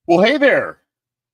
Well, hey there.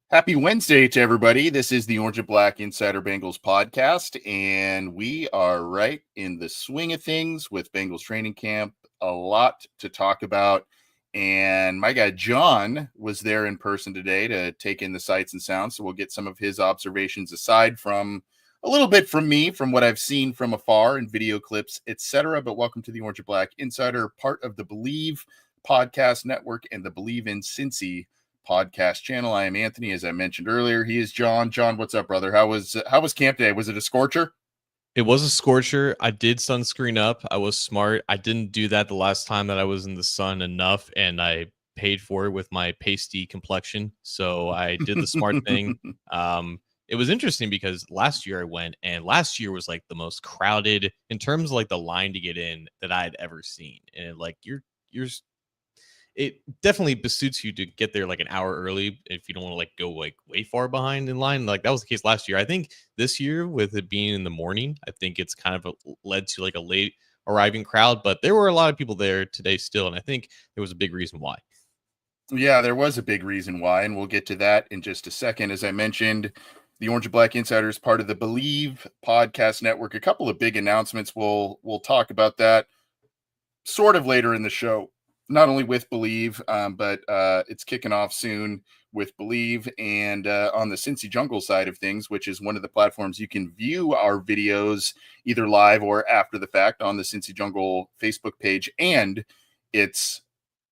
Happy Wednesday to everybody. This is the Orange and Black Insider Bengals podcast, and we are right in the swing of things with Bengals training camp. A lot to talk about, and my guy John was there in person today to take in the sights and sounds, so we'll get some of his observations aside from a little bit from me, from what I've seen from afar in video clips, etc. But welcome to the Orange and Black Insider, part of the Believe Podcast Network and the Believe in Cincy podcast channel. I am Anthony, as I mentioned earlier. He is John. John, what's up, brother? How was camp day? Was it a scorcher? It was a scorcher. I did sunscreen up. I was smart. I didn't do that the last time that I was in the sun enough, and I paid for it with my pasty complexion. So I did the smart thing. It was interesting because last year I went, and last year was like the most crowded in terms of like the line to get in that I had ever seen. And like it definitely besuits you to get there like an hour early if you don't want to like go like way far behind in line. Like that was the case last year. I think this year, with it being in the morning, I think it's kind of led to like a late arriving crowd, but there were a lot of people there today still, and I think there was a big reason why. Yeah, there was a big reason why, and we'll get to that in just a second. As I mentioned, the Orange and Black Insider is part of the Believe Podcast Network. A couple of big announcements. We'll talk about that sort of later in the show. Not only with Believe, but it's kicking off soon with Believe, and on the Cincy Jungle side of things, which is one of the platforms you can view our videos either live or after the fact on the Cincy Jungle Facebook page and its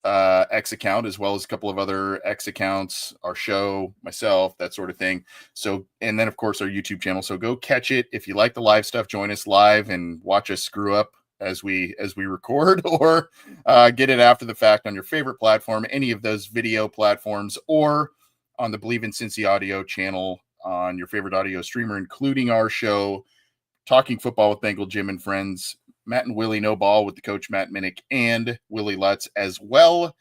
X account, as well as a couple of other X accounts, our show, myself, that sort of thing. So, and then of course our YouTube channel. So go catch it. If you like the live stuff, join us live and watch us screw up as we record, or get it after the fact on your favorite platform, any of those video platforms, or on the Believe in Cincy audio channel on your favorite audio streamer, including our show, Talking Football with Bengal Jim and Friends, Matt and Willie No Ball with the coach Matt Minnick and Willie Lutz, as well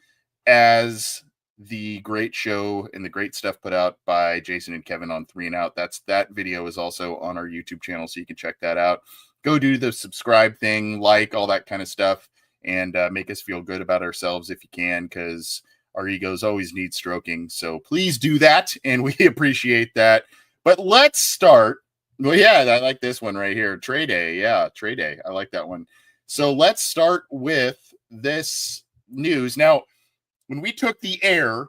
as the great show and the great stuff put out by Jason and Kevin on 3 and Out. That video is also on our YouTube channel, so you can check that out. Go do the subscribe thing, like all that kind of stuff, and make us feel good about ourselves if you can, because our egos always need stroking. So please do that, and we appreciate that. But let's start. Well, yeah, I like this one right here. Trey Day. Yeah, Trey Day. I like that one. So let's start with this news. Now, when we took the air,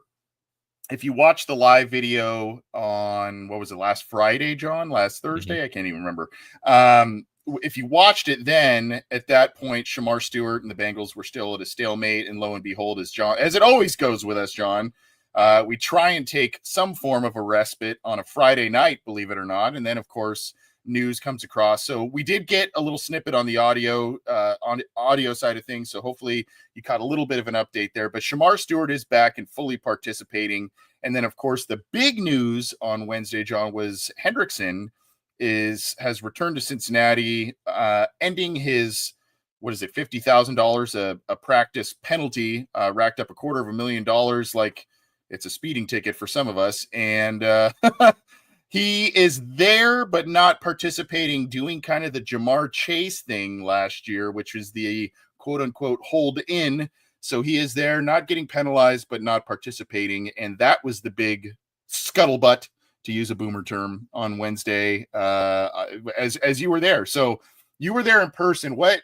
if you watch the live video on, what was it, last Friday, John? Last Thursday? Mm-hmm. I can't even remember. If you watched it then, at that point, Shamar Stewart and the Bengals were still at a stalemate, and lo and behold, as it always goes with us, John, we try and take some form of a respite on a Friday night, believe it or not, and then, of course, news comes across. So we did get a little snippet on the audio side of things, so hopefully you caught a little bit of an update there. But Shamar Stewart is back and fully participating, and then, of course, the big news on Wednesday, John, was Hendrickson has returned to Cincinnati, ending his, $50,000 a practice penalty, racked up $250,000, like it's a speeding ticket for some of us. And he is there, but not participating, doing kind of the Jamar Chase thing last year, which is the quote unquote hold in. So he is there, not getting penalized, but not participating. And that was the big scuttlebutt, to use a boomer term, on Wednesday, as you were there. So you were there in person. Was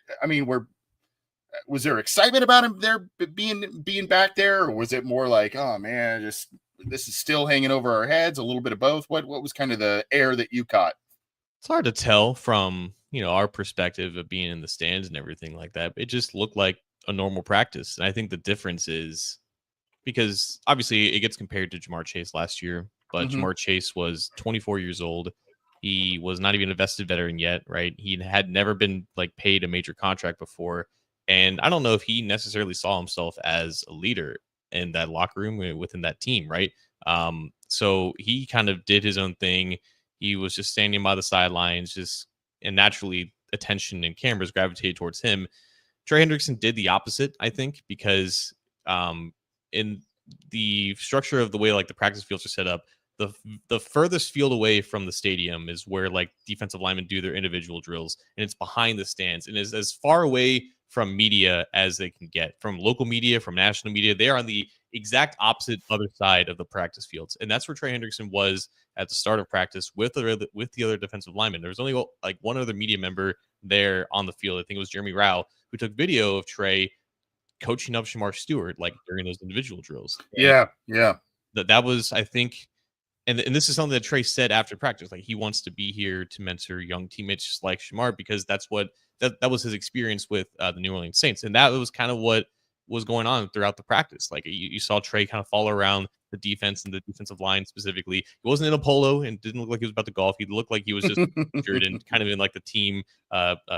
there excitement about him there being back there, or was it more like, oh man, this is still hanging over our heads, a little bit of both? What was kind of the air that you caught? It's hard to tell from, our perspective of being in the stands and everything like that. It just looked like a normal practice. And I think the difference is because obviously it gets compared to Jamar Chase last year, but Hmm. Jamar Chase was 24 years old. He was not even a vested veteran yet, right? He had never been like paid a major contract before. And I don't know if he necessarily saw himself as a leader in that locker room within that team, right? So he kind of did his own thing. He was just standing by the sidelines, just and naturally attention and cameras gravitated towards him. Trey Hendrickson did the opposite, I think, because um, in the structure of the way like the practice fields are set up, the the furthest field away from the stadium is where like defensive linemen do their individual drills, and it's behind the stands and is as far away from media as they can get, from local media, from national media. They are on the exact opposite other side of the practice fields, and that's where Trey Hendrickson was at the start of practice with the other defensive linemen. There was only like one other media member there on the field. I think it was Jeremy Rao, who took video of Trey coaching up Shamar Stewart like during those individual drills. And Yeah, yeah. that was, I think, and this is something that Trey said after practice, like he wants to be here to mentor young teammates just like Shamar because that's what that was his experience with the New Orleans Saints, and that was kind of what was going on throughout the practice. Like you saw Trey kind of follow around the defense and the defensive line specifically. He wasn't in a polo and didn't look like he was about to golf. He looked like he was just injured and kind of in like the team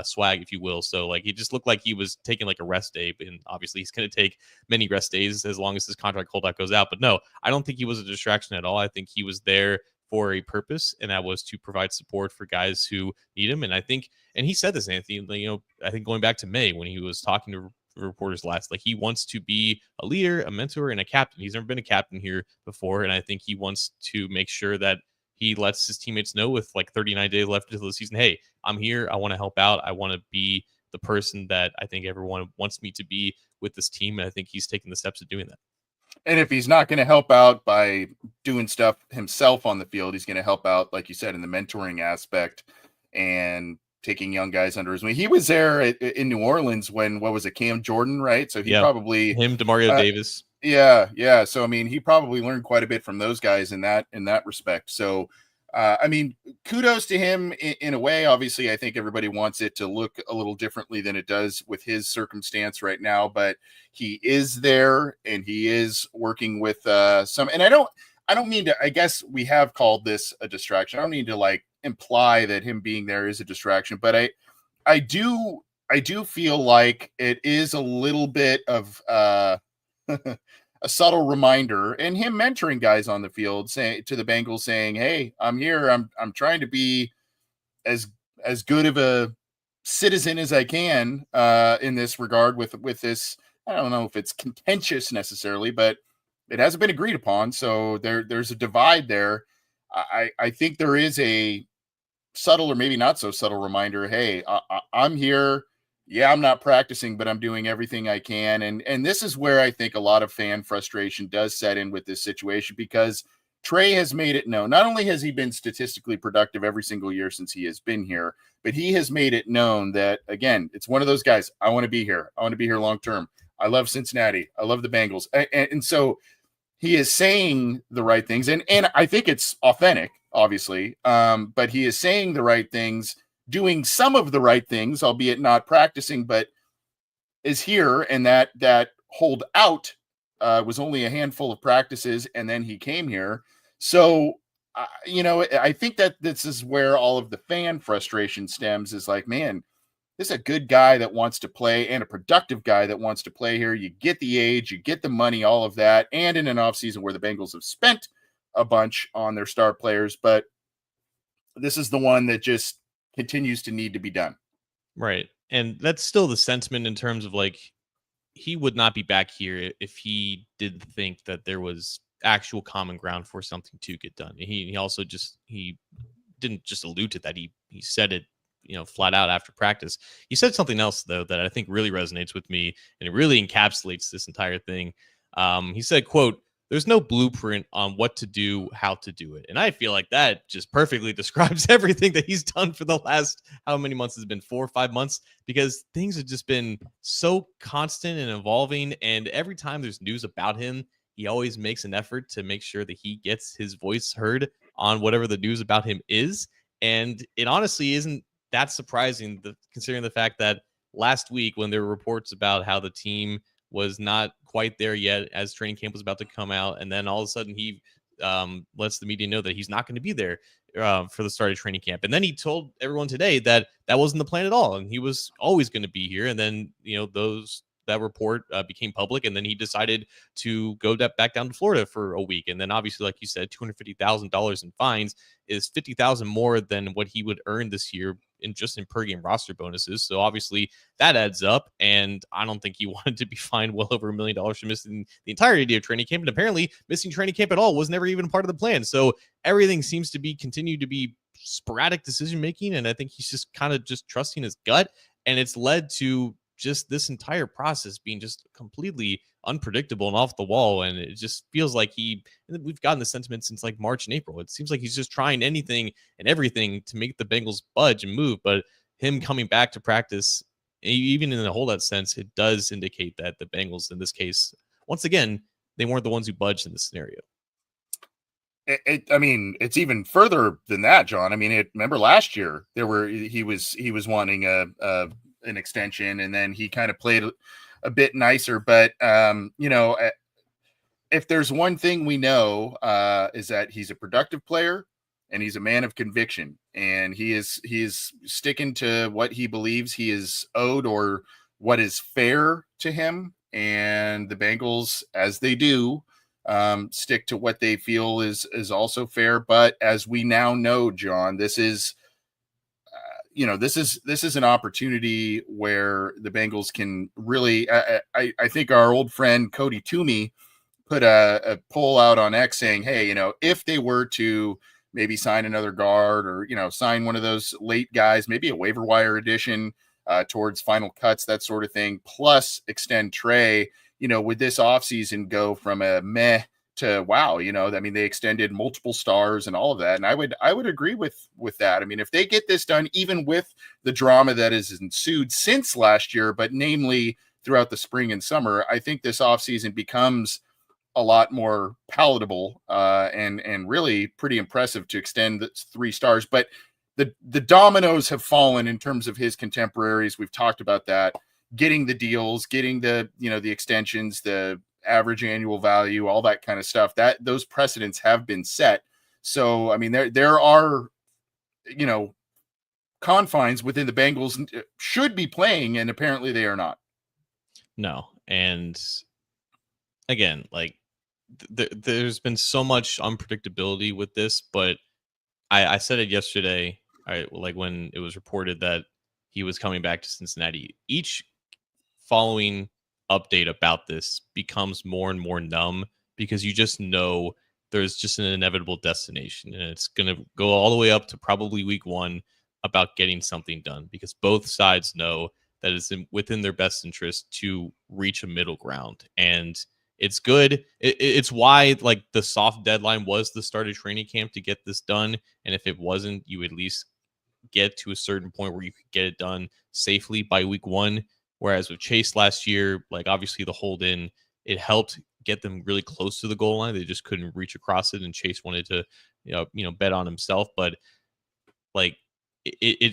swag, if you will. So like he just looked like he was taking like a rest day, and obviously he's going to take many rest days as long as his contract holdout goes out. But no, I don't think he was a distraction at all. I think he was there for a purpose, and that was to provide support for guys who need him. And I think, and he said this, Anthony, I think going back to May when he was talking to reporters last, like he wants to be a leader, a mentor, and a captain. He's never been a captain here before, and I think he wants to make sure that he lets his teammates know with like 39 days left until the season, hey, I'm here. I want to help out. I want to be the person that I think everyone wants me to be with this team. And I think he's taking the steps of doing that. And if he's not going to help out by doing stuff himself on the field, he's going to help out, like you said, in the mentoring aspect and taking young guys under his wing. He was there in New Orleans when, what was it, Cam Jordan, right? So he probably him, Demario Davis. Yeah. So I mean, he probably learned quite a bit from those guys in that respect. So I mean, kudos to him in a way. Obviously, I think everybody wants it to look a little differently than it does with his circumstance right now, but he is there and he is working with some, and I don't mean to, I guess we have called this a distraction. I don't mean to like imply that him being there is a distraction, but I do feel like it is a little bit of a subtle reminder, and him mentoring guys on the field, saying to the Bengals, saying, "Hey, I'm here. I'm trying to be as good of a citizen as I can in this regard with this. I don't know if it's contentious necessarily, but it hasn't been agreed upon. So there's a divide there. I think there is a subtle or maybe not so subtle reminder. Hey, I'm here. Yeah, I'm not practicing, but I'm doing everything I can. And this is where I think a lot of fan frustration does set in with this situation, because Trey has made it known. Not only has he been statistically productive every single year since he has been here, but he has made it known that, again, it's one of those guys. I want to be here. I want to be here long term. I love Cincinnati. I love the Bengals. And so he is saying the right things. And I think it's authentic, obviously. But he is saying the right things, doing some of the right things, albeit not practicing, but is here. And that hold out was only a handful of practices, and then he came here. So, I think that this is where all of the fan frustration stems, is like, man, this is a good guy that wants to play and a productive guy that wants to play here. You get the age, you get the money, all of that, and in an offseason where the Bengals have spent a bunch on their star players, but this is the one that just continues to need to be done. Right. And that's still the sentiment in terms of like, he would not be back here if he did think that there was actual common ground for something to get done. He also just, he didn't just allude to that. He said it, flat out after practice. He said something else though that I think really resonates with me, and it really encapsulates this entire thing. He said, quote, "There's no blueprint on what to do, how to do it." And I feel like that just perfectly describes everything that he's done for the last, how many months has it been, 4 or 5 months, because things have just been so constant and evolving. And every time there's news about him, he always makes an effort to make sure that he gets his voice heard on whatever the news about him is. And it honestly isn't that surprising, considering the fact that last week, when there were reports about how the team was not quite there yet as training camp was about to come out, and then all of a sudden he lets the media know that he's not going to be there for the start of training camp. And then he told everyone today that that wasn't the plan at all, and he was always going to be here. And then, that report became public, and then he decided to go back down to Florida for a week. And then obviously, like you said, $250,000 in fines is $50,000 more than what he would earn this year in per game roster bonuses. So obviously that adds up. And I don't think he wanted to be fined well over $1 million for missing the entirety of training camp. And apparently missing training camp at all was never even part of the plan. So everything seems to be continued to be sporadic decision making. And I think he's just kind of just trusting his gut. And it's led to just this entire process being just completely unpredictable and off the wall. And it just feels like we've gotten the sentiment since like March and April. It seems like he's just trying anything and everything to make the Bengals budge and move. But him coming back to practice, even in the holdout sense, it does indicate that the Bengals, in this case, once again, they weren't the ones who budged in this scenario. I mean, it's even further than that, John. I mean, remember last year he was wanting an extension, and then he kind of played a bit nicer. But if there's one thing we know, is that he's a productive player and he's a man of conviction, and he is sticking to what he believes he is owed or what is fair to him. And the Bengals, as they do, stick to what they feel is also fair. But as we now know, John, this is an opportunity where the Bengals can really, I think our old friend Cody Toomey put a poll out on X saying, hey, if they were to maybe sign another guard or, sign one of those late guys, maybe a waiver wire addition towards final cuts, that sort of thing, plus extend Trey, would this offseason go from a meh to wow? I mean, they extended multiple stars and all of that. And I would agree with that. I mean, if they get this done, even with the drama that has ensued since last year, but namely throughout the spring and summer, I think this offseason becomes a lot more palatable and really pretty impressive to extend the 3 stars. But the dominoes have fallen in terms of his contemporaries. We've talked about that, getting the deals, getting the extensions, the average annual value, all that kind of stuff, that those precedents have been set. So, I mean, there are, confines within the Bengals should be playing, and apparently they are not. No. And again, like there's been so much unpredictability with this, but I said it yesterday, like when it was reported that he was coming back to Cincinnati. Each following update about this becomes more and more numb, because you just know there's just an inevitable destination, and it's going to go all the way up to probably week 1 about getting something done, because both sides know that it's within their best interest to reach a middle ground. And it's good. It's why like the soft deadline was the start of training camp to get this done. And if it wasn't, you at least get to a certain point where you could get it done safely by week 1. Whereas with Chase last year, like obviously the hold in, it helped get them really close to the goal line. They just couldn't reach across it, and Chase wanted to, bet on himself. But like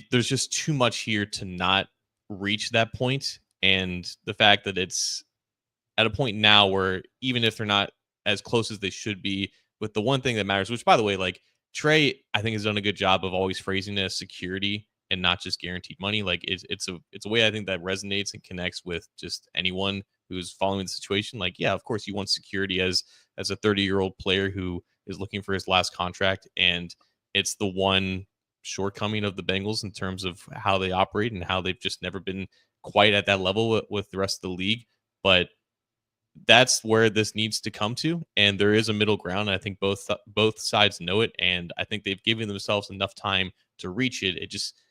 there's just too much here to not reach that point. And the fact that it's at a point now where even if they're not as close as they should be, with the one thing that matters, which by the way, like Trey, I think has done a good job of always phrasing it as security and not just guaranteed money. Like it's a way I think that resonates and connects with just anyone who's following the situation. Like, yeah, of course you want security as a 30-year-old player who is looking for his last contract. And it's the one shortcoming of the Bengals in terms of how they operate and how they've just never been quite at that level with the rest of the league. But that's where this needs to come to, and there is a middle ground. I think both sides know it, and I think they've given themselves enough time to reach it. It just,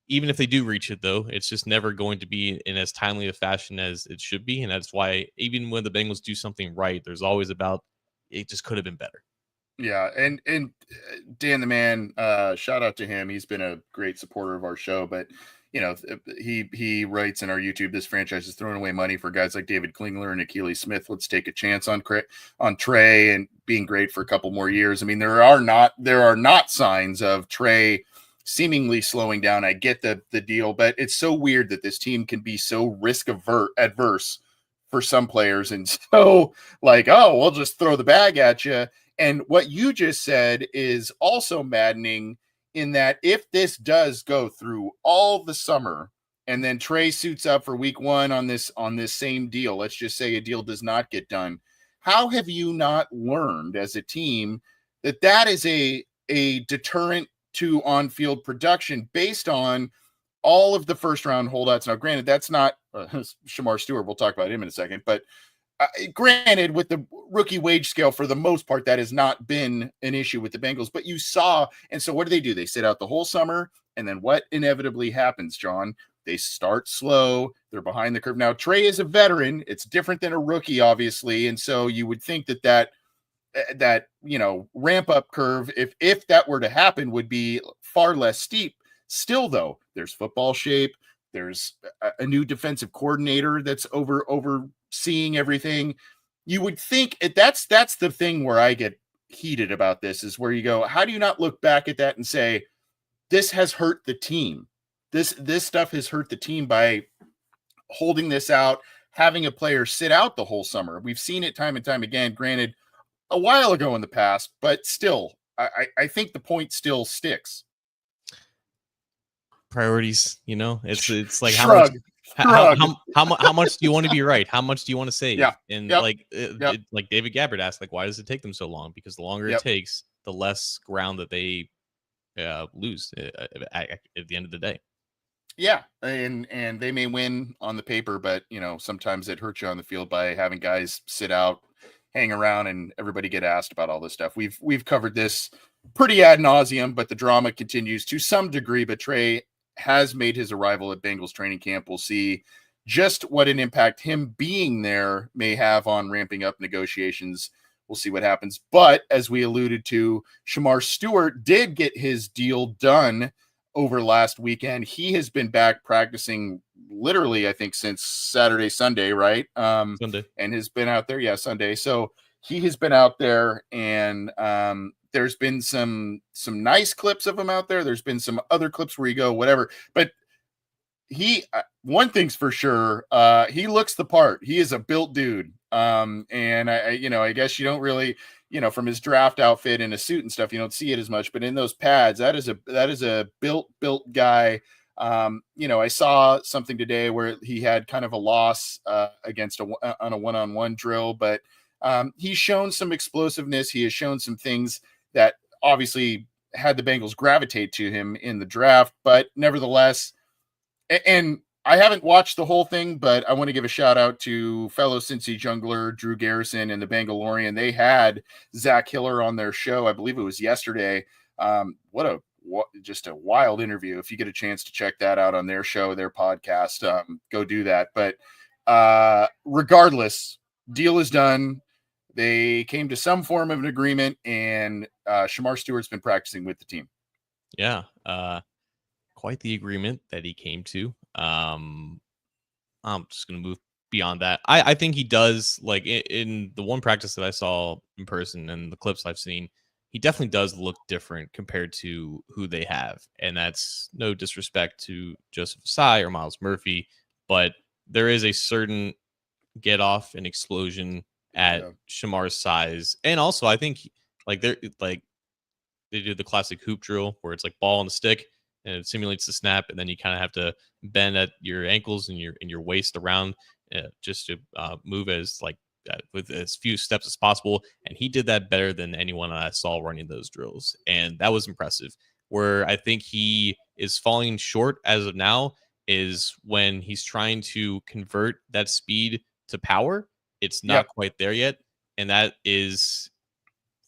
even if they do reach it, though, it's just never going to be in as timely a fashion as it should be. And that's why even when the Bengals do something right, there's always about it just could have been better. Yeah, and Dan the man, shout out to him. He's been a great supporter of our show, but he writes in our YouTube, this franchise is throwing away money for guys like David Klingler and Akili Smith. Let's take a chance on Trey and being great for a couple more years. I mean, there are not signs of Trey seemingly slowing down. I get the deal, but it's so weird that this team can be so adverse for some players, and so like, oh, we'll just throw the bag at you. And what you just said is also maddening, in that if this does go through all the summer and then Trey suits up for week 1 on this same deal, let's just say a deal does not get done, how have you not learned as a team that that is a deterrent to on-field production based on all of the first round holdouts? Now, granted, that's not Shamar Stewart. We'll talk about him in a second, but granted, with the rookie wage scale, for the most part, that has not been an issue with the Bengals. But you saw, and so what do? They sit out the whole summer, and then what inevitably happens, John? They start slow. They're behind the curve. Now, Trey is a veteran. It's different than a rookie, obviously, and so you would think that ramp up curve, if that were to happen, would be far less steep. Still, though, there's football shape. There's a new defensive coordinator that's overseeing everything. You would think that's the thing where I get heated about this, is where you go, how do you not look back at that and say, this has hurt the team? This stuff has hurt the team by holding this out, having a player sit out the whole summer. We've seen it time and time again, granted a while ago in the past, but still, I think the point still sticks. Priorities, it's like Shrug. how much do you want to be right? How much do you want to save? Yeah. And Yep. like David Gabbard asked, like, why does it take them so long? Because the longer it takes, the less ground that they lose at the end of the day. Yeah, and they may win on the paper, but sometimes it hurts you on the field by having guys sit out, hang around, and everybody get asked about all this stuff. We've covered this pretty ad nauseum, but the drama continues to some degree. But Trey has made his arrival at Bengals training camp. We'll see just what an impact him being there may have on ramping up negotiations. We'll see what happens. But as we alluded to, Shamar Stewart did get his deal done over last weekend. He has been back practicing literally, I think, since Saturday, Sunday, right? Sunday. And has been out there. Yeah, Sunday. So he has been out there, and there's been some nice clips of him out there. There's been some other clips where you go, whatever. But one thing's for sure, he looks the part. He is a built dude. And I guess you don't really, from his draft outfit in a suit and stuff, you don't see it as much, but in those pads, that is a built guy. I saw something today where he had kind of a loss against on a one-on-one drill, but he's shown some explosiveness. He has shown some things that obviously had the Bengals gravitate to him in the draft, but nevertheless, and I haven't watched the whole thing, but I want to give a shout out to fellow Cincy jungler Drew Garrison and the Bengalorian. They had Zach Hiller on their show. I believe it was yesterday. Just a wild interview. If you get a chance to check that out on their show, their podcast, go do that. But regardless, deal is done. They came to some form of an agreement, and Shamar Stewart's been practicing with the team. Yeah. Quite the agreement that he came to. I'm just going to move beyond that. I think he does, like, in the one practice that I saw in person and the clips I've seen, he definitely does look different compared to who they have. And that's no disrespect to Joseph Asai or Miles Murphy, but there is a certain get off and explosion at Shamar's size. And also, I think they do the classic hoop drill where it's like ball on the stick and it simulates the snap, and then you kind of have to bend at your ankles and your waist around just to move with as few steps as possible. And he did that better than anyone I saw running those drills, and that was impressive. Where I think he is falling short as of now is when he's trying to convert that speed to power. It's not quite there yet, and that is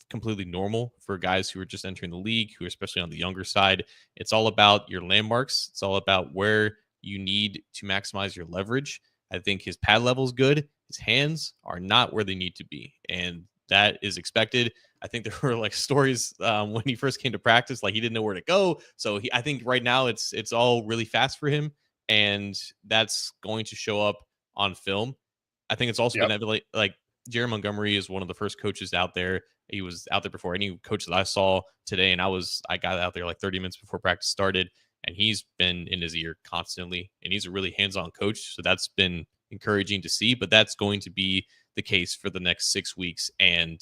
completely normal for guys who are just entering the league, who are especially on the younger side. It's all about your landmarks. It's all about where you need to maximize your leverage. I think his pad level is good. His hands are not where they need to be, and that is expected. I think there were like stories when he first came to practice, like he didn't know where to go. So I think right now it's all really fast for him, and that's going to show up on film. I think it's also been like Jerry Montgomery is one of the first coaches out there. He was out there before any coach that I saw today, and I got out there like 30 minutes before practice started, and he's been in his ear constantly, and he's a really hands-on coach. So that's been encouraging to see, but that's going to be the case for the next 6 weeks. And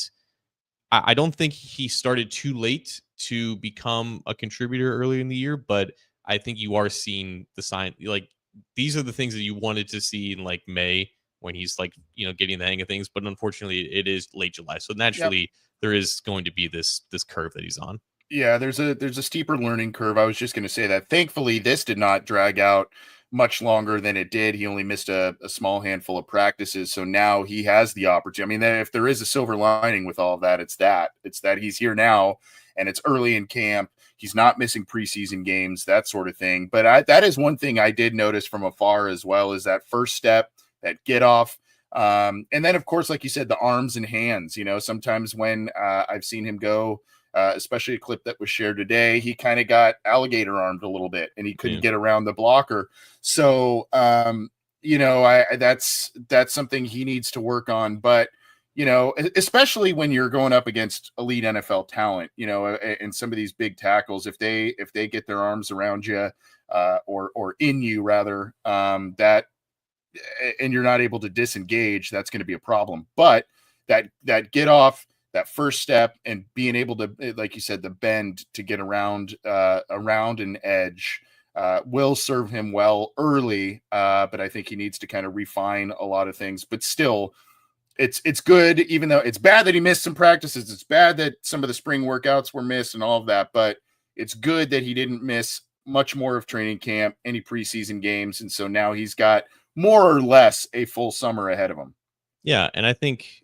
I don't think he started too late to become a contributor early in the year, but I think you are seeing the sign. Like, these are the things that you wanted to see in like May when he's like, getting the hang of things. But unfortunately, it is late July. So Yep. naturally, there is going to be this curve that he's on. Yeah, there's a steeper learning curve. I was just going to say that. Thankfully, this did not drag out much longer than it did. He only missed a small handful of practices, so now he has the opportunity. I mean, if there is a silver lining with all of that, it's that he's here now, and it's early in camp. He's not missing preseason games, that sort of thing. But that is one thing I did notice from afar as well, is that first step, that get off. And then, of course, like you said, the arms and hands. Sometimes when I've seen him go, especially a clip that was shared today, he kind of got alligator armed a little bit and he couldn't get around the blocker. So, that's something he needs to work on. But, especially when you're going up against elite NFL talent, and some of these big tackles, if they get their arms around you, or in you rather, that, and you're not able to disengage, that's going to be a problem. But that get off, that first step, and being able to, like you said, the bend to get around an edge, will serve him well early. But I think he needs to kind of refine a lot of things. But still, it's good, even though it's bad that he missed some practices. It's bad that some of the spring workouts were missed and all of that. But it's good that he didn't miss much more of training camp, any preseason games, and so now he's got more or less a full summer ahead of him. Yeah, and I think,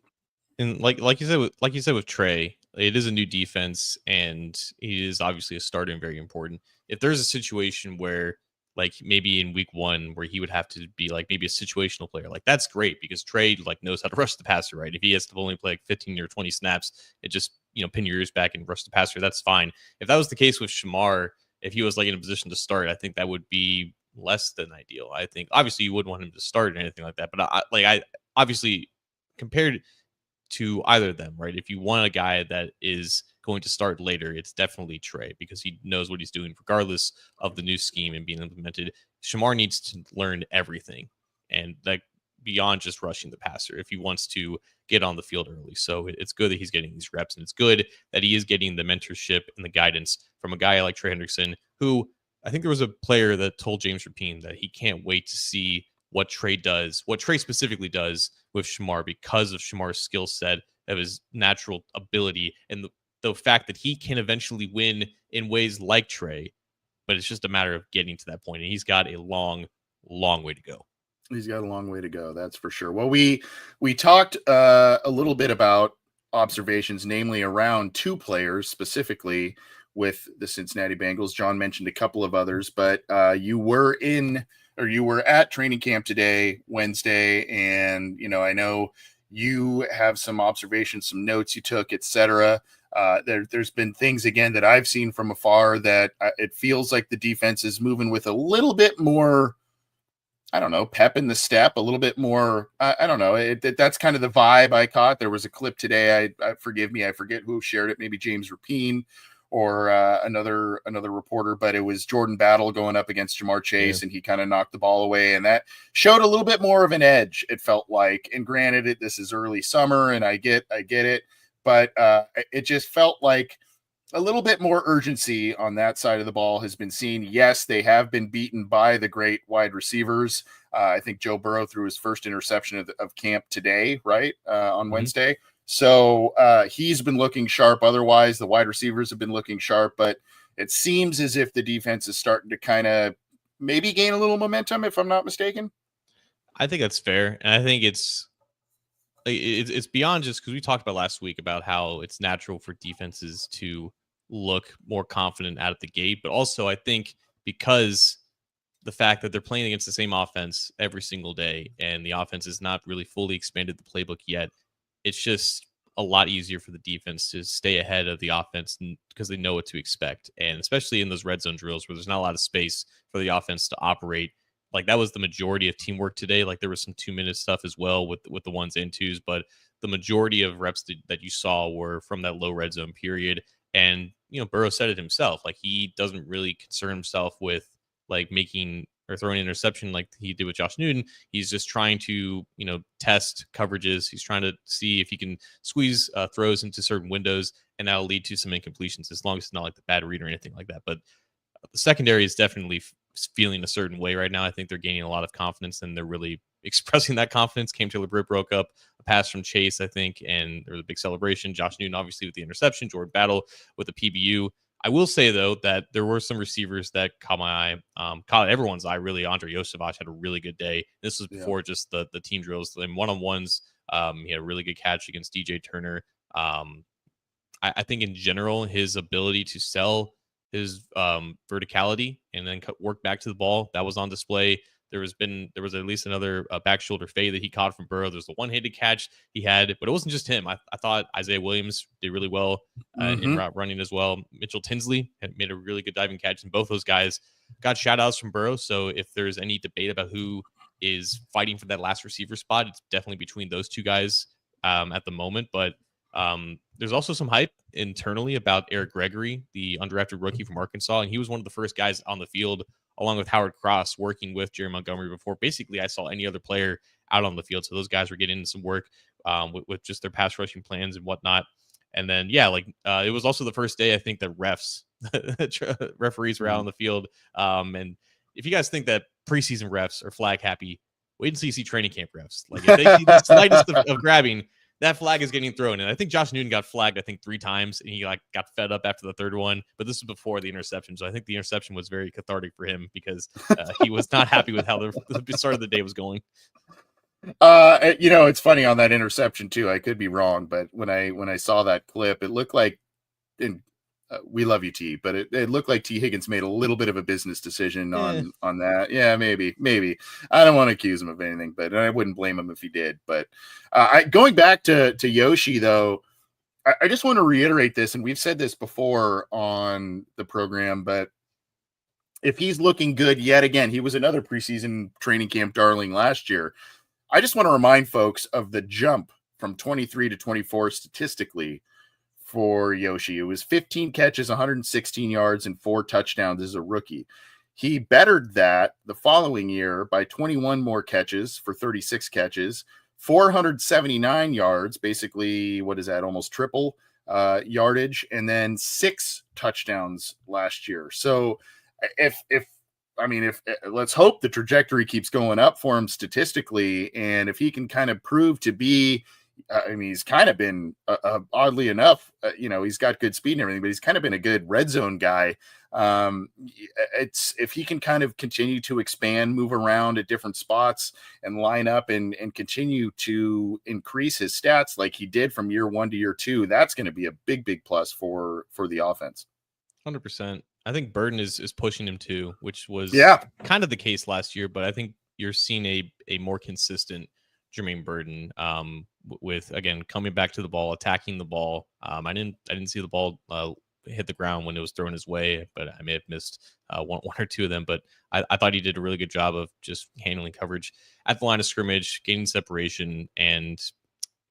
and like you said with Trey, it is a new defense, and he is obviously a starter and very important. If there's a situation where, like maybe in week 1, where he would have to be like maybe a situational player, like that's great because Trey like knows how to rush the passer, right? If he has to only play like 15 or 20 snaps, it just pin your ears back and rush the passer. That's fine. If that was the case with Shamar, if he was like in a position to start, I think that would be less than ideal. I think obviously you wouldn't want him to start or anything like that, but I obviously compared to either of them, right? If you want a guy that is going to start later, it's definitely Trey because he knows what he's doing regardless of the new scheme and being implemented. Shamar needs to learn everything, and like beyond just rushing the passer if he wants to get on the field early. So it's good that he's getting these reps, and it's good that he is getting the mentorship and the guidance from a guy like Trey Hendrickson, who I think there was a player that told James Rapine that he can't wait to see what Trey does, what Trey specifically does with Shamar because of Shamar's skill set, of his natural ability, and the fact that he can eventually win in ways like Trey. But it's just a matter of getting to that point, and he's got a long, long way to go. He's got a long way to go, that's for sure. Well, we talked a little bit about observations, namely around two players specifically with the Cincinnati Bengals. John mentioned a couple of others, but you were at training camp today, Wednesday, and I know you have some observations, some notes you took, etc. There's been things again that I've seen from afar that it feels like the defense is moving with a little bit more, I don't know, pep in the step, a little bit more. I don't know. That's kind of the vibe I caught. There was a clip today. I forgive me, I forget who shared it. Maybe James Rapine or another reporter, but it was Jordan Battle going up against Jamar Chase, and he kind of knocked the ball away, and that showed a little bit more of an edge, it felt like. And granted, this is early summer, and I get it, but it just felt like a little bit more urgency on that side of the ball has been seen. Yes, they have been beaten by the great wide receivers. I think Joe Burrow threw his first interception of camp today, right, on Wednesday. So he's been looking sharp. Otherwise, the wide receivers have been looking sharp, but it seems as if the defense is starting to kind of maybe gain a little momentum, if I'm not mistaken. I think that's fair. And I think it's beyond just because we talked about last week about how it's natural for defenses to look more confident out of the gate. But also, I think because the fact that they're playing against the same offense every single day and the offense has not really fully expanded the playbook yet, it's just a lot easier for the defense to stay ahead of the offense because they know what to expect. And especially in those red zone drills where there's not a lot of space for the offense to operate. Like that was the majority of teamwork today. Like there was some 2-minute stuff as well with the ones and twos, but the majority of reps that you saw were from that low red zone period. And, Burrow said it himself. Like, he doesn't really concern himself with like making or throwing an interception like he did with Josh Newton. He's just trying to, test coverages. He's trying to see if he can squeeze throws into certain windows, and that'll lead to some incompletions, as long as it's not like the bad read or anything like that. But the secondary is definitely feeling a certain way right now. I think they're gaining a lot of confidence, and they're really expressing that confidence. Came Taylor Britt broke up a pass from Chase, I think, and there was a big celebration. Josh Newton, obviously, with the interception. Jordan Battle with the PBU. I will say, though, that there were some receivers that caught my eye, caught everyone's eye, really. Andre Yosevach had a really good day. This was before just the team drills. And one-on-ones, he had a really good catch against DJ Turner. I think in general, his ability to sell his verticality and then work back to the ball, that was on display. There was at least another back shoulder fade that he caught from Burrow. There's the one-handed catch he had, but it wasn't just him. I thought Isaiah Williams did really well in route running as well. Mitchell Tinsley had made a really good diving catch, and both those guys got shout-outs from Burrow. So if there's any debate about who is fighting for that last receiver spot, it's definitely between those two guys at the moment. But there's also some hype internally about Eric Gregory, the undrafted rookie from Arkansas, and he was one of the first guys on the field along with Howard Cross working with Jerry Montgomery before basically I saw any other player out on the field. So those guys were getting into some work with just their pass rushing plans and whatnot. And then, it was also the first day, I think, that referees were out on the field. And if you guys think that preseason refs are flag happy, wait until you see training camp refs. Like, if they see the slightest of grabbing, that flag is getting thrown. And I think Josh Newton got flagged, 3 times, and he got fed up after the third one. But this was before the interception. So I think the interception was very cathartic for him because he was not happy with how the start of the day was going. It's funny on that interception too. I could be wrong, but when I saw that clip, it looked like, we love you, T, but it looked like T Higgins made a little bit of a business decision on that. Yeah, maybe. I don't want to accuse him of anything, but I wouldn't blame him if he did. But going back to Yoshi, though, I just want to reiterate this, and we've said this before on the program, but if he's looking good yet again, he was another preseason training camp darling last year. I just want to remind folks of the jump from 23 to 24 statistically for Yoshi. It was 15 catches, 116 yards, and 4 touchdowns as a rookie. He bettered that the following year by 21 more catches for 36 catches, 479 yards, basically, what is that, almost triple yardage, and then 6 touchdowns last year. So if let's hope the trajectory keeps going up for him statistically, and if he can kind of prove to be, he's kind of been oddly enough, he's got good speed and everything, but he's kind of been a good red zone guy. It's if he can kind of continue to expand, move around at different spots and line up and continue to increase his stats like he did from year 1 to year 2, that's going to be a big plus for the offense. 100%. I think Burden is pushing him too, which was kind of the case last year, but I think you're seeing a more consistent Jermaine Burden with, again, coming back to the ball, attacking the ball. I didn't see the ball hit the ground when it was thrown his way, but I may have missed one or two of them. But I thought he did a really good job of just handling coverage at the line of scrimmage, gaining separation. And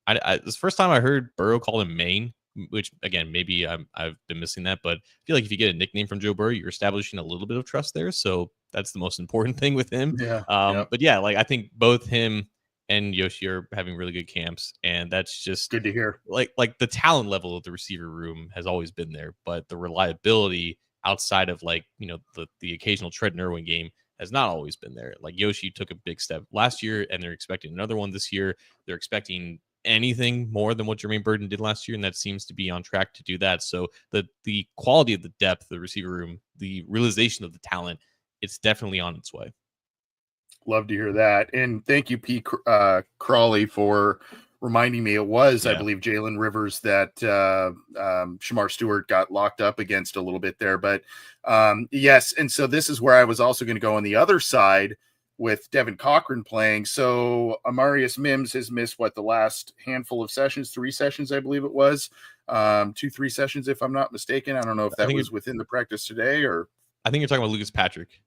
this is the first time I heard Burrow call him Maine, which, again, maybe I've been missing that. But I feel like if you get a nickname from Joe Burrow, you're establishing a little bit of trust there. So that's the most important thing with him. But yeah, I think both him and Yoshi are having really good camps, and that's just good to hear. Like the talent level of the receiver room has always been there, but the reliability outside of the occasional Trent and Irwin game has not always been there. Like, Yoshi took a big step last year, and they're expecting another one this year. They're expecting anything more than what Jermaine Burden did last year, and that seems to be on track to do that. So the quality of the depth of the receiver room, the realization of the talent, it's definitely on its way. Love to hear that. And thank you, P. Crawley, for reminding me. It was, I believe, Jalen Rivers that Shamar Stewart got locked up against a little bit there. But yes, and so this is where I was also going to go on the other side with Devin Cochran playing. So Amarius Mims has missed, the last handful of sessions, 3 sessions, I believe it was. 2-3 sessions, if I'm not mistaken. I don't know if that was within the practice today or. I think you're talking about Lucas Patrick.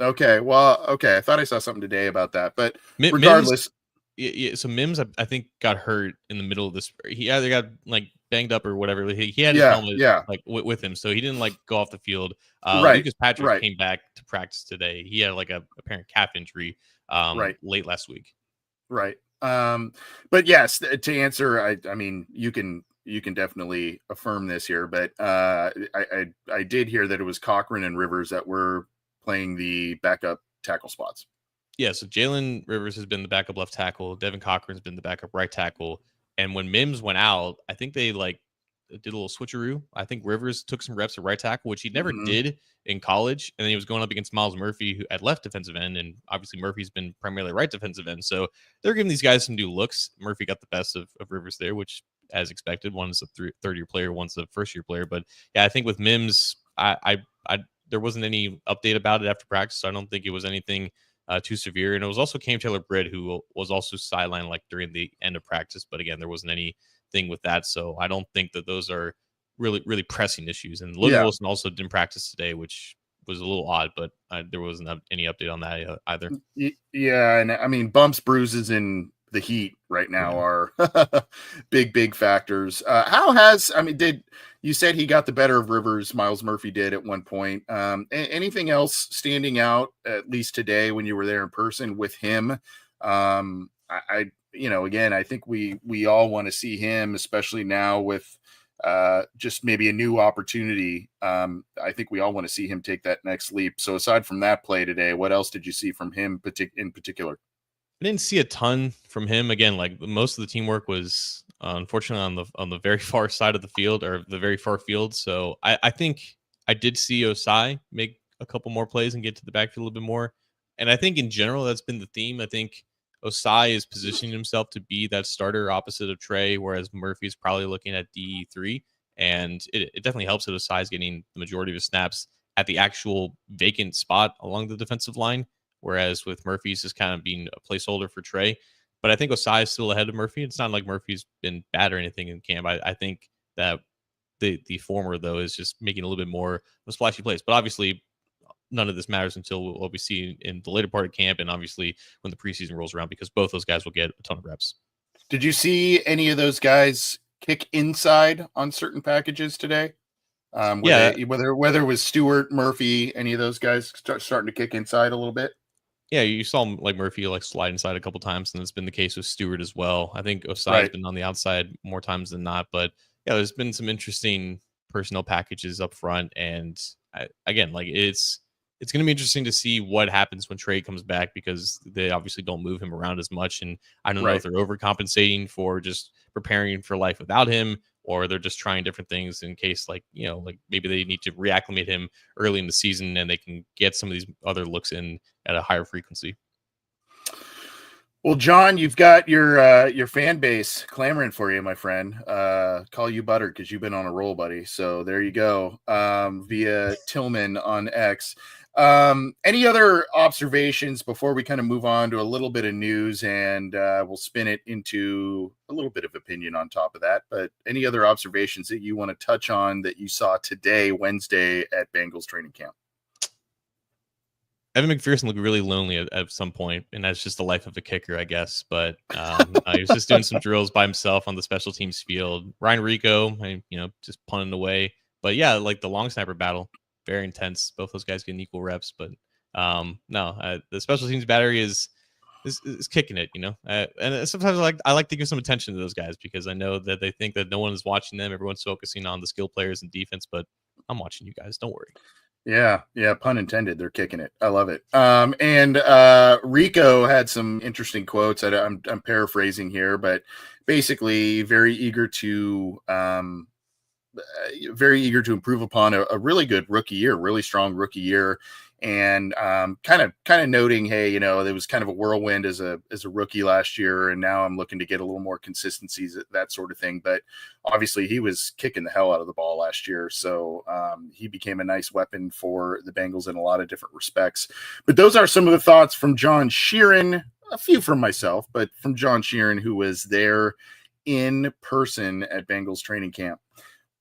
Okay. Well, okay. I thought I saw something today about that, but regardless. Yeah, so Mims, I think, got hurt in the middle of this. He either got like banged up or whatever. He had his Yeah, helmet yeah, like with him, so he didn't like go off the field. right, Lucas Patrick right, came back to practice today. He had like a apparent calf injury right, late last week. right. But yes, to answer, I mean, you can definitely affirm this here, but I did hear that it was Cochran and Rivers that were playing the backup tackle spots. Yeah, so Jalen Rivers has been the backup left tackle. Devin Cochran's been the backup right tackle. And when Mims went out, I think they like did a little switcheroo. I think Rivers took some reps at right tackle, which he never Mhm. did in college. And then he was going up against Miles Murphy, who at left defensive end. And obviously Murphy's been primarily right defensive end. So they're giving these guys some new looks. Murphy got the best of Rivers there, which as expected, one's a third-year player, one's a first-year player. But yeah, I think with Mims, I there wasn't any update about it after practice. So I don't think it was anything too severe. And it was also Cam Taylor Britt who was also sidelined like during the end of practice. But again, there wasn't anything with that. So I don't think that those are really pressing issues. And Logan Yeah, Wilson also didn't practice today, which was a little odd, but there wasn't any update on that either. yeah, and I mean, bumps, bruises, and the heat right now Yeah. are big factors. How has I mean, did you said he got the better of Rivers? Miles Murphy did at one point. Anything else standing out at least today when you were there in person with him? Again, I think we all want to see him, especially now with just maybe a new opportunity. I think we all want to see him take that next leap. So aside from that play today, what else did you see from him in particular? I didn't see a ton from him. Again, like most of the teamwork was unfortunately on the very far side of the field or the very far field. So I think I did see Osai make a couple more plays and get to the backfield a little bit more. And I think in general that's been the theme. I think Osai is positioning himself to be that starter opposite of Trey, whereas Murphy's probably looking at D3. And it definitely helps that Osai is getting the majority of his snaps at the actual vacant spot along the defensive line, whereas with Murphy's just kind of being a placeholder for Trey. But I think Osai is still ahead of Murphy. It's not like Murphy's been bad or anything in camp. I think that the former though is just making a little bit more of splashy plays. But obviously, none of this matters until what we see in the later part of camp, and obviously when the preseason rolls around, because both those guys will get a ton of reps. Did you see any of those guys kick inside on certain packages today? Where Yeah, they whether it was Stewart, Murphy, any of those guys starting to kick inside a little bit? yeah, you saw like Murphy like slide inside a couple times, and it's been the case with Stewart as well. I think Osai's Right. been on the outside more times than not, but yeah, there's been some interesting personnel packages up front, and again, like it's going to be interesting to see what happens when Trey comes back because they obviously don't move him around as much, and I don't know if Right. they're overcompensating for just preparing for life without him, or they're just trying different things in case like like maybe they need to reacclimate him early in the season and they can get some of these other looks in at a higher frequency. Well, John, you've got your fan base clamoring for you, my friend. Call you Butter because you've been on a roll, buddy. So there you go. Via Tillman on X. Any other observations before we kind of move on to a little bit of news and we'll spin it into a little bit of opinion on top of that. But any other observations that you want to touch on that you saw today, Wednesday at Bengals training camp? Evan McPherson looked really lonely at some point, and that's just the life of a kicker, I guess. But he was just doing some drills by himself on the special teams field. Ryan Rico, just punting away. But yeah, like the long snapper battle, very intense. Both those guys getting equal reps. But no, the special teams battery is kicking it, and sometimes I like to give some attention to those guys because I know that they think that no one is watching them. Everyone's focusing on the skill players and defense, but I'm watching you guys. Don't worry. Yeah, pun intended. They're kicking it. I love it. And Rico had some interesting quotes. I'm paraphrasing here, but basically very eager to improve upon a really good rookie year, really strong rookie year, and kind of noting, hey, there was kind of a whirlwind as a rookie last year, and now I'm looking to get a little more consistencies, that sort of thing. But obviously, he was kicking the hell out of the ball last year, so he became a nice weapon for the Bengals in a lot of different respects. But those are some of the thoughts from John Sheeran, a few from myself, but from John Sheeran, who was there in person at Bengals training camp.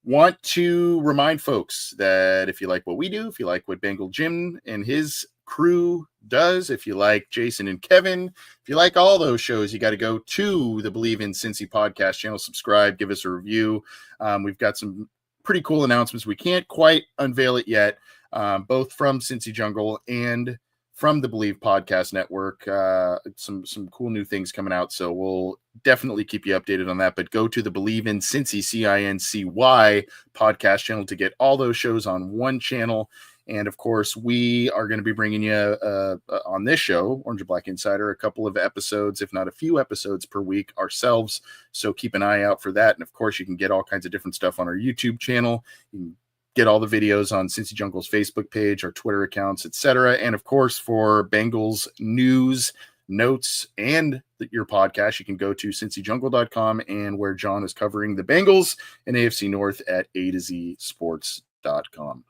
Want to remind folks that if you like what we do, if you like what Bengal Jim and his crew does. If you like Jason and Kevin, if you like all those shows, you got to go to the Believe in Cincy podcast channel, subscribe, give us a review. We've got some pretty cool announcements. We can't quite unveil it yet, both from Cincy Jungle and from the Believe Podcast Network. Some cool new things coming out, so we'll definitely keep you updated on that. But go to the Believe in Cincy, CINCY podcast channel to get all those shows on one channel. And of course, we are going to be bringing you on this show, Orange and Black Insider, a couple of episodes, if not a few episodes per week ourselves. So keep an eye out for that. And of course, you can get all kinds of different stuff on our YouTube channel. You can get all the videos on Cincy Jungle's Facebook page, our Twitter accounts, etc. And of course, for Bengals news, notes, and your podcast, you can go to cincyjungle.com, and where John is covering the Bengals and AFC North at A2ZSports.com.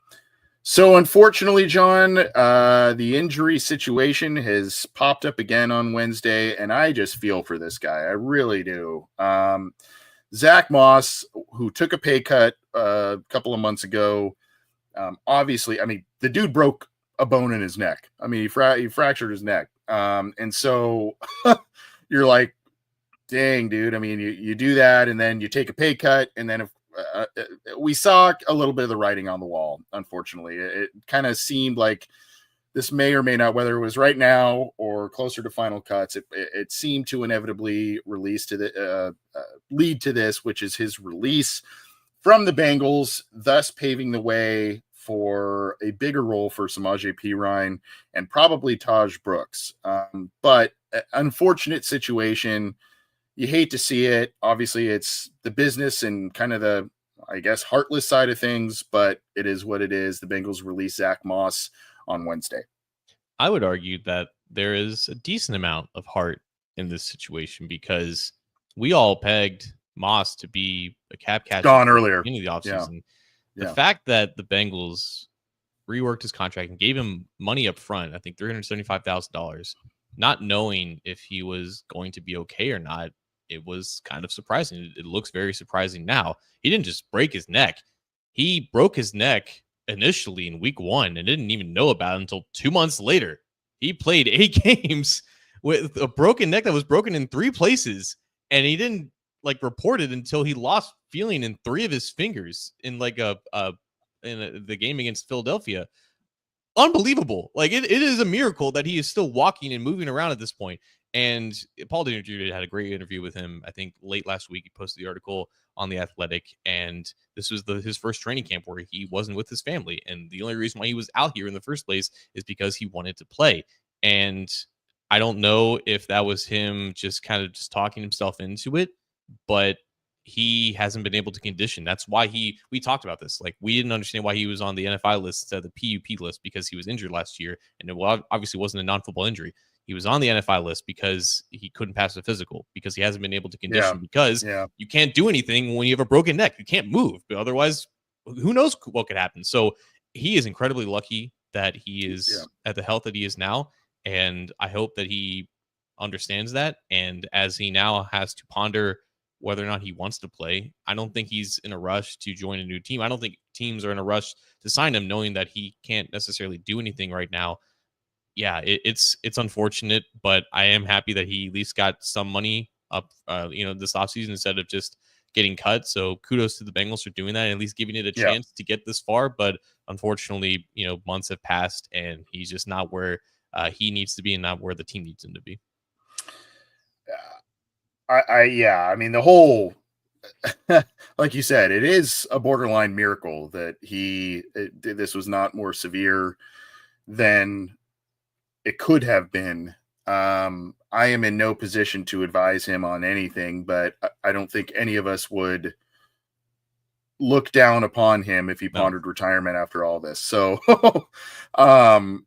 So unfortunately, John, the injury situation has popped up again on Wednesday, and I just feel for this guy. I really do. Zack Moss, who took a pay cut a couple of months ago, obviously, I mean, the dude broke a bone in his neck. I mean, he fractured his neck. And so you're like, dang, dude. I mean, you do that, and then you take a pay cut, and then we saw a little bit of the writing on the wall. Unfortunately, it kind of seemed like this may or may not, whether it was right now or closer to final cuts, it seemed to inevitably lead to this, which is his release from the Bengals, thus paving the way for a bigger role for Samaje Perine and probably Taj Brooks. But unfortunate situation. You hate to see it. Obviously, it's the business and kind of the, I guess, heartless side of things, but it is what it is. The Bengals released Zack Moss on Wednesday. I would argue that there is a decent amount of heart in this situation because we all pegged Moss to be a cap catcher gone earlier in the offseason. Yeah. The fact that the Bengals reworked his contract and gave him money up front, I think $375,000, not knowing if he was going to be okay or not, it was kind of surprising. It looks very surprising now. He didn't just break his neck. He broke his neck initially in week 1 and didn't even know about it until 2 months later. He played 8 games with a broken neck that was broken in 3 places, and he didn't report it until he lost feeling in 3 of his fingers in the game against Philadelphia. Unbelievable. It is a miracle that he is still walking and moving around at this point. And Paul Diniger had a great interview with him, I think, late last week. He posted the article on The Athletic, and this was his first training camp where he wasn't with his family. And the only reason why he was out here in the first place is because he wanted to play. And I don't know if that was him just kind of just talking himself into it, but he hasn't been able to condition. That's why we talked about this. We didn't understand why he was on the NFI list instead of the PUP list because he was injured last year. And it obviously wasn't a non-football injury. He was on the NFI list because he couldn't pass the physical, because he hasn't been able to condition, because you can't do anything when you have a broken neck. You can't move, but otherwise, who knows what could happen. So he is incredibly lucky that he is at the health that he is now. And I hope that he understands that. And as he now has to ponder whether or not he wants to play, I don't think he's in a rush to join a new team. I don't think teams are in a rush to sign him, knowing that he can't necessarily do anything right now. Yeah, it's unfortunate, but I am happy that he at least got some money up, this offseason instead of just getting cut. So kudos to the Bengals for doing that and at least giving it a chance to get this far. But unfortunately, months have passed and he's just not where he needs to be and not where the team needs him to be. I mean, the whole, like you said, it is a borderline miracle that this was not more severe than it could have been. I am in no position to advise him on anything, but I don't think any of us would look down upon him if he pondered retirement after all this. So I'm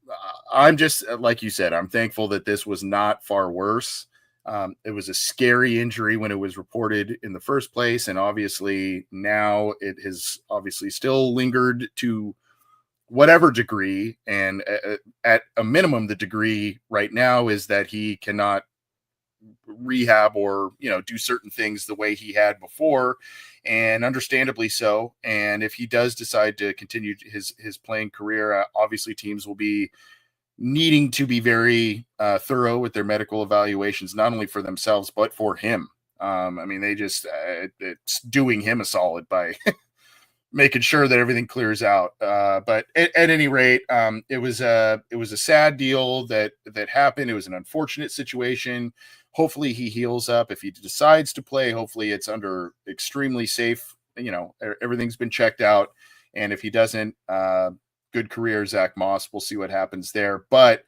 just, like you said, I'm thankful that this was not far worse. It was a scary injury when it was reported in the first place. And obviously now it has obviously still lingered to whatever degree. And at a minimum, the degree right now is that he cannot rehab or, do certain things the way he had before, and understandably so. And if he does decide to continue his playing career, obviously teams will be needing to be very thorough with their medical evaluations, not only for themselves, but for him. I mean, they just, it's doing him a solid by making sure that everything clears out. But at any rate, it was a sad deal that happened. It was an unfortunate situation. Hopefully he heals up. If he decides to play, hopefully it's under extremely safe, everything's been checked out. And if he doesn't, good career, Zack Moss. We'll see what happens there. But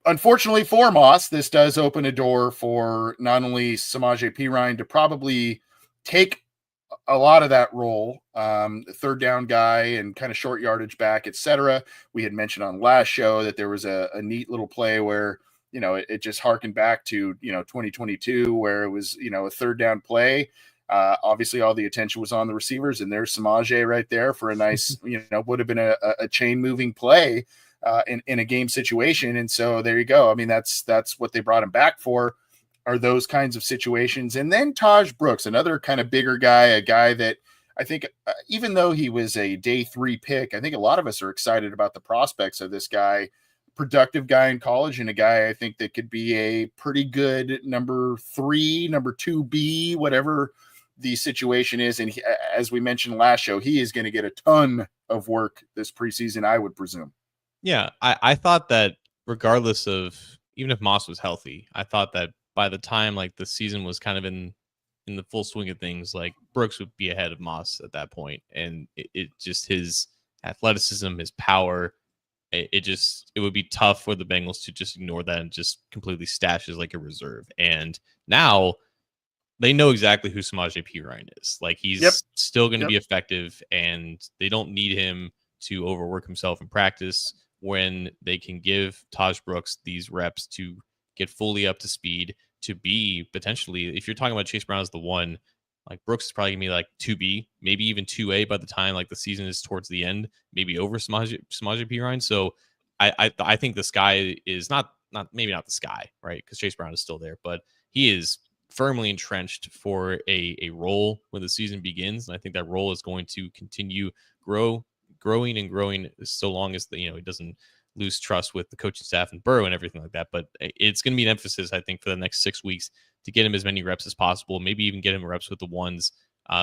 unfortunately for Moss, this does open a door for not only Samaje Perine to probably take a lot of that role, third down guy and kind of short yardage back, etc. We had mentioned on last show that there was a neat little play where, it just harkened back to, 2022, where it was, a third down play. Obviously all the attention was on the receivers, and there's Samaje right there for a nice, would have been a chain moving play in a game situation. And so there you go. I mean, that's what they brought him back for, are those kinds of situations. And then Taj Brooks, another kind of bigger guy, a guy that I think, even though he was a day 3 pick, I think a lot of us are excited about the prospects of this guy, productive guy in college, and a guy I think that could be a pretty good number 3, number 2B, whatever the situation is. And as we mentioned last show, he is going to get a ton of work this preseason, I would presume. Yeah, I thought that regardless of, even if Moss was healthy, I thought that by the time like the season was kind of in the full swing of things, like Brooks would be ahead of Moss at that point. And it just, his athleticism, his power, it would be tough for the Bengals to just ignore that and just completely stash as like a reserve. And now they know exactly who Samaje Perine is. Like, he's still going to be effective, and they don't need him to overwork himself in practice when they can give Taj Brooks these reps to get fully up to speed, to be potentially, if you're talking about Chase Brown as the 1, like Brooks is probably gonna be like 2B, maybe even 2A by the time like the season is towards the end, maybe over Samaje Perine. So I think the sky is not maybe not the sky, right? Because Chase Brown is still there, but he is firmly entrenched for a role when the season begins. And I think that role is going to continue growing and growing so long as he doesn't lose trust with the coaching staff and Burrow and everything like that. But it's going to be an emphasis, I think, for the next 6 weeks to get him as many reps as possible, maybe even get him reps with the ones.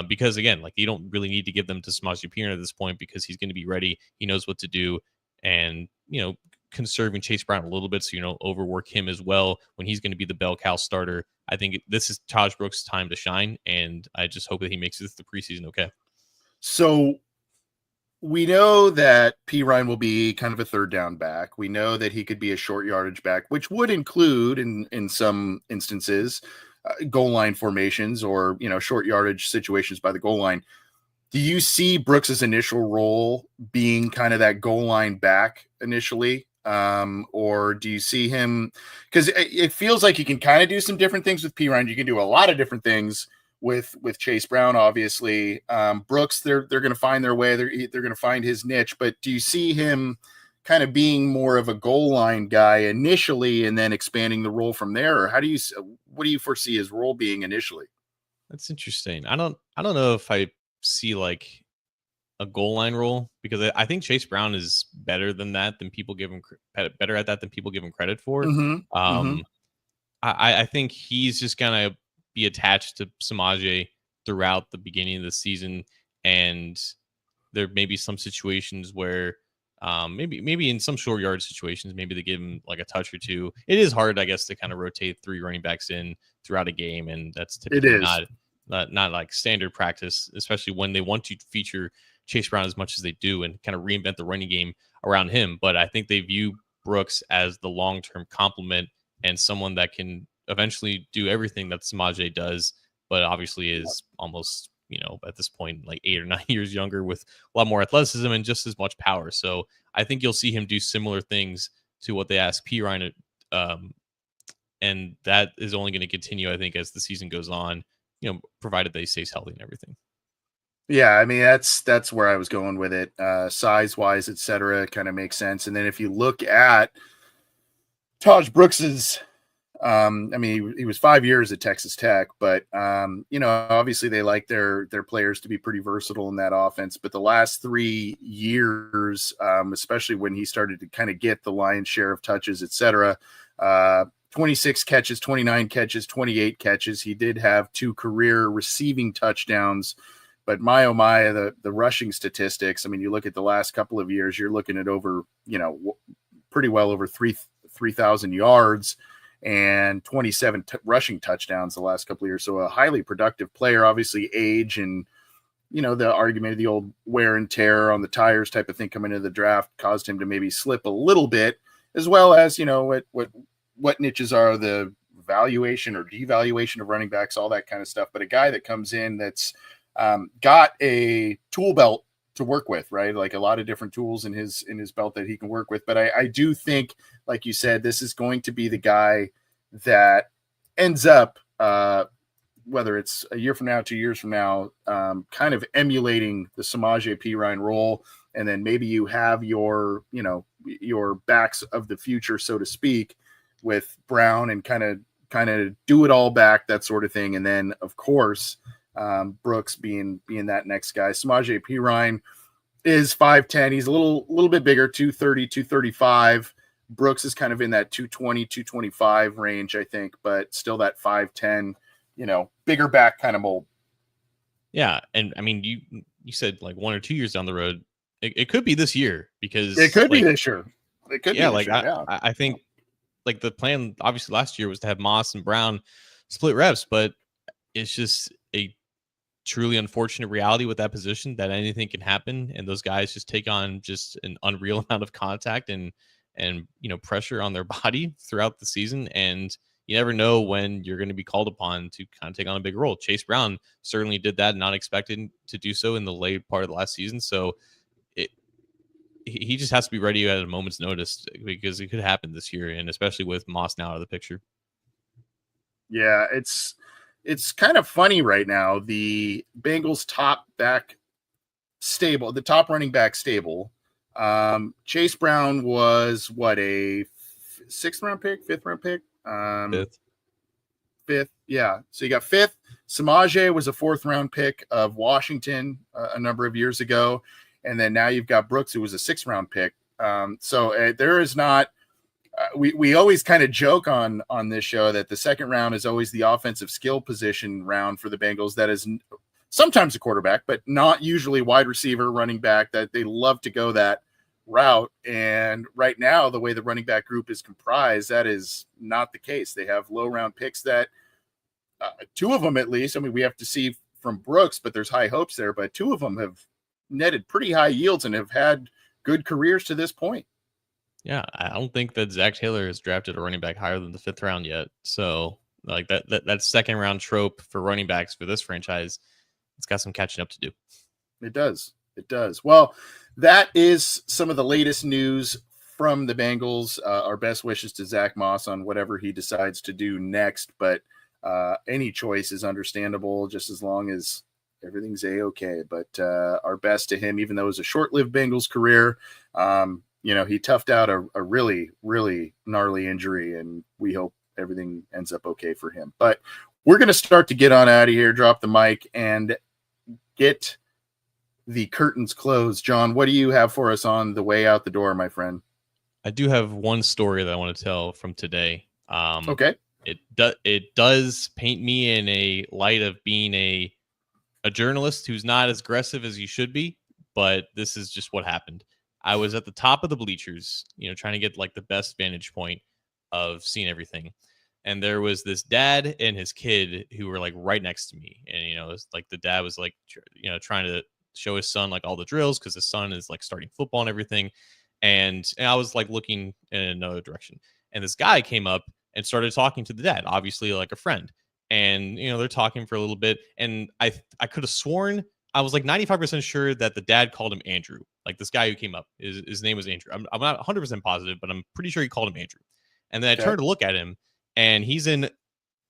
Because again, like, you don't really need to give them to Samaje Perine at this point, because he's going to be ready. He knows what to do, and conserving Chase Brown a little bit so you don't overwork him as well when he's going to be the bell cow starter. I think this is Taj Brooks' time to shine, and I just hope that he makes it through the preseason okay. So we know that Perine will be kind of a third down back. We know that he could be a short yardage back, which would include in some instances goal line formations or short yardage situations by the goal line. Do you see Brooks's initial role being kind of that goal line back initially? Or do you see him, because it feels like you can kind of do some different things with Perine. You can do a lot of different things with Chase Brown, obviously. Brooks, they're going to find their way. They're going to find his niche. But do you see him kind of being more of a goal line guy initially, and then expanding the role from there? Or what do you foresee his role being initially? That's interesting. I don't know if I see like a goal line role, because I think Chase Brown is better than that, than people give him better at that than people give him credit for. I think he's just gonna be attached to Samaje throughout the beginning of the season, and there may be some situations where maybe in some short yard situations, maybe they give him like a touch or two. It is hard, I guess, to kind of rotate 3 running backs in throughout a game, and that's typically not like standard practice, especially when they want to feature Chase Brown as much as they do and kind of reinvent the running game around him. But I think they view Brooks as the long-term complement and someone that can eventually do everything that Samaje does, but obviously is almost, at this point, like 8 or 9 years younger, with a lot more athleticism and just as much power. So I think you'll see him do similar things to what they ask Perine, and that is only going to continue, I think, as the season goes on, provided that he stays healthy and everything. Yeah, I mean, that's where I was going with it. Size wise, etc., kind of makes sense. And then if you look at Taj Brooks's I mean, he was 5 years at Texas Tech, but obviously they like their players to be pretty versatile in that offense. But the last 3 years, especially when he started to kind of get the lion's share of touches, etc. 26 catches, 29 catches, 28 catches. He did have 2 career receiving touchdowns, but my oh my, the rushing statistics. I mean, you look at the last couple of years, you're looking at over, pretty well over 3,000 yards and 27 rushing touchdowns the last couple of years. So a highly productive player. Obviously age and the argument of the old wear and tear on the tires type of thing coming into the draft caused him to maybe slip a little bit, as well as what niches are the valuation or devaluation of running backs, all that kind of stuff. But a guy that comes in that's got a tool belt to work with, right? Like a lot of different tools in his belt that he can work with. But I do think, like you said, this is going to be the guy that ends up, whether it's a year from now, 2 years from now, kind of emulating the Samaje Perine role. And then maybe you have your backs of the future, so to speak, with Brown and kind of do it all back, that sort of thing. And then of course, Brooks being that next guy. Samaje Perine is 5'10". He's a little bit bigger, 230, 235. Brooks is kind of in that 220, 225 range, I think, but still that 5'10", bigger back kind of mold. Yeah. And I mean, you said like 1 or 2 years down the road, it could be this year, because it could be this year. It could be this year. I think like the plan obviously last year was to have Moss and Brown split reps, but it's just a truly unfortunate reality with that position that anything can happen, and those guys just take on just an unreal amount of contact and pressure on their body throughout the season, and you never know when you're going to be called upon to kind of take on a big role. Chase Brown certainly did that, not expected to do so in the late part of the last season, so he just has to be ready at a moment's notice, because it could happen this year, and especially with Moss now out of the picture. Yeah, it's kind of funny right now. The Bengals top running back stable. Chase Brown was what, a 6th round pick, 5th round pick? Fifth. Yeah. So you got 5th. Samaje was a 4th round pick of Washington a number of years ago. And then now you've got Brooks, who was a 6th round pick. So there is not, we always kind of joke on this show that the 2nd round is always the offensive skill position round for the Bengals. That is sometimes a quarterback, but not usually wide receiver, running back, that they love to go that route. And right now, the way the running back group is comprised, that is not the case. They have low round picks that 2 of them, at least, I mean, we have to see from Brooks, but there's high hopes there, but 2 of them have netted pretty high yields and have had good careers to this point. Yeah, I don't think that Zach Taylor has drafted a running back higher than the 5th round yet. So like that 2nd round trope for running backs for this franchise, it's got some catching up to do. It does. Well, that is some of the latest news from the Bengals. Our best wishes to Zack Moss on whatever he decides to do next, but any choice is understandable, just as long as everything's a-okay. But our best to him, even though it was a short-lived Bengals career. He toughed out a really, really gnarly injury, and we hope everything ends up okay for him. But we're going to start to get on out of here, drop the mic, and get the curtains closed. John, what do you have for us on the way out the door, my friend? I do have one story that I want to tell from today. Okay. It does paint me in a light of being a journalist who's not as aggressive as you should be, but this is just what happened. I was at the top of the bleachers, trying to get like the best vantage point of seeing everything. And there was this dad and his kid who were like right next to me. And, it's like the dad was like, trying to show his son like all the drills, because his son is like starting football and everything. And I was like looking in another direction. And this guy came up and started talking to the dad, obviously like a friend. And, they're talking for a little bit. And I could have sworn, I was like 95% sure that the dad called him Andrew. Like this guy who came up, his name was Andrew. I'm not 100% positive, but I'm pretty sure he called him Andrew. And then I turned to look at him, and he's in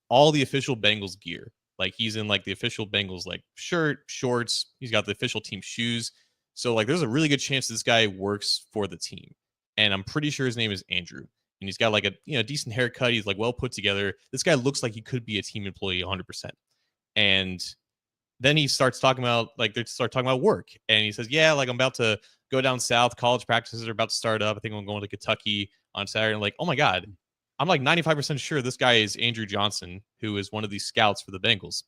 all the official Bengals gear. Like he's in like the official Bengals like shirt, shorts. He's got the official team shoes. So like there's a really good chance this guy works for the team. And I'm pretty sure his name is Andrew. and he's got like a decent haircut. He's like well put together. This guy looks like he could be a team employee 100%. And then he starts talking about they start talking about work, and he says, yeah, like I'm about to go down south. College practices are about to start up. I think I'm going to Kentucky on Saturday. I'm like, oh my God, I'm like 95% sure this guy is Andrew Johnson, who is one of these scouts for the Bengals.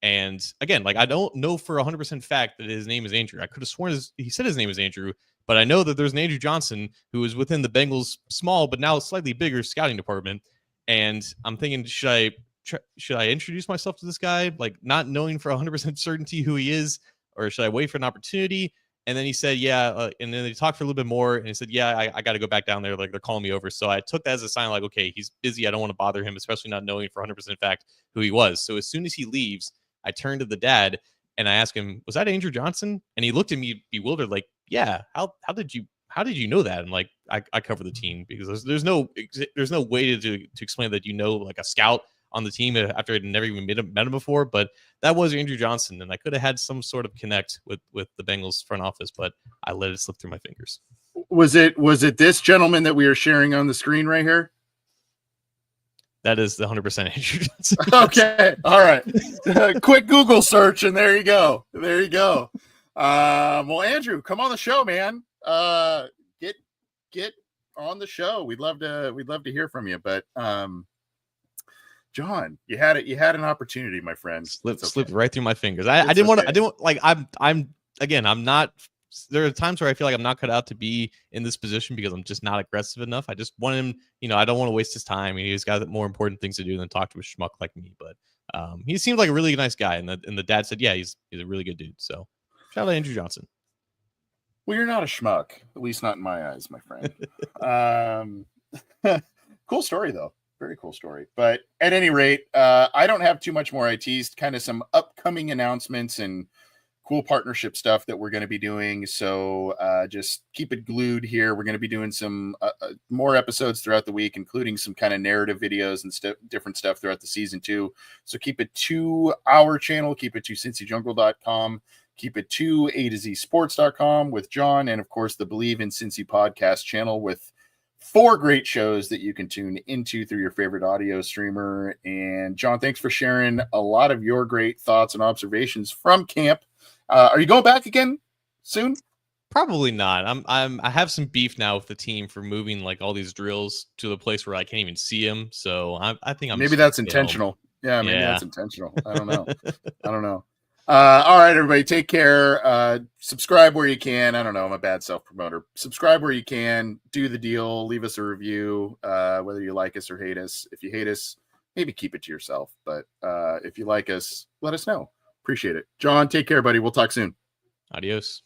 And again, like I don't know for 100% fact that his name is Andrew. I could have sworn he said his name is Andrew, but I know that there's an Andrew Johnson who is within the Bengals' small but now slightly bigger scouting department. And I'm thinking, should I introduce myself to this guy, like not knowing for 100% certainty who he is, or should I wait for an opportunity? And then he said, yeah. And then they talked for a little bit more, and he said, yeah, I got to go back down there. Like they're calling me over. So I took that as a sign, like, okay, he's busy. I don't want to bother him, especially not knowing for 100% fact who he was. So as soon as he leaves, I turned to the dad and I asked him, was that Andrew Johnson? And he looked at me bewildered, like, yeah, how did you know that? And like, I cover the team, because there's no way to explain that, like a scout on the team after I'd never even met him before. But that was Andrew Johnson, and I could have had some sort of connect with the Bengals front office, but I let it slip through my fingers. Was it this gentleman that we are sharing on the screen right here? That is the 100% Andrew Johnson. Okay. All right. Quick Google search, and there you go. Well, Andrew, come on the show, man. Get on the show. We'd love to hear from you. But John, you had an opportunity, my friend. Slipped right through my fingers. I didn't want to. I'm not. There are times where I feel like I'm not cut out to be in this position because I'm just not aggressive enough. I just want him, I don't want to waste his time. He's got more important things to do than talk to a schmuck like me. But he seemed like a really nice guy. And the dad said, yeah, he's a really good dude. So shout out to Andrew Johnson. Well, you're not a schmuck, at least not in my eyes, my friend. Cool story, though. Very cool story. But at any rate, I don't have too much more. I teased kind of some upcoming announcements and cool partnership stuff that we're going to be doing. So just keep it glued here. We're going to be doing some more episodes throughout the week, including some kind of narrative videos and different stuff throughout the season too. So keep it to our channel. Keep it to CincyJungle.com. Keep it to A to Z Sports.com with John. And of course, the Believe in Cincy podcast channel with 4 great shows that you can tune into through your favorite audio streamer. And John, thanks for sharing a lot of your great thoughts and observations from camp. Are you going back again soon? Probably not. I have some beef now with the team for moving like all these drills to the place where I can't even see them. So I think maybe that's intentional. Yeah, maybe that's intentional. I don't know. All right, everybody, take care. Subscribe where you can. I don't know. I'm a bad self-promoter. Subscribe where you can. Do the deal. Leave us a review, whether you like us or hate us. If you hate us, maybe keep it to yourself. But if you like us, let us know. Appreciate it. John, take care, buddy. We'll talk soon. Adios.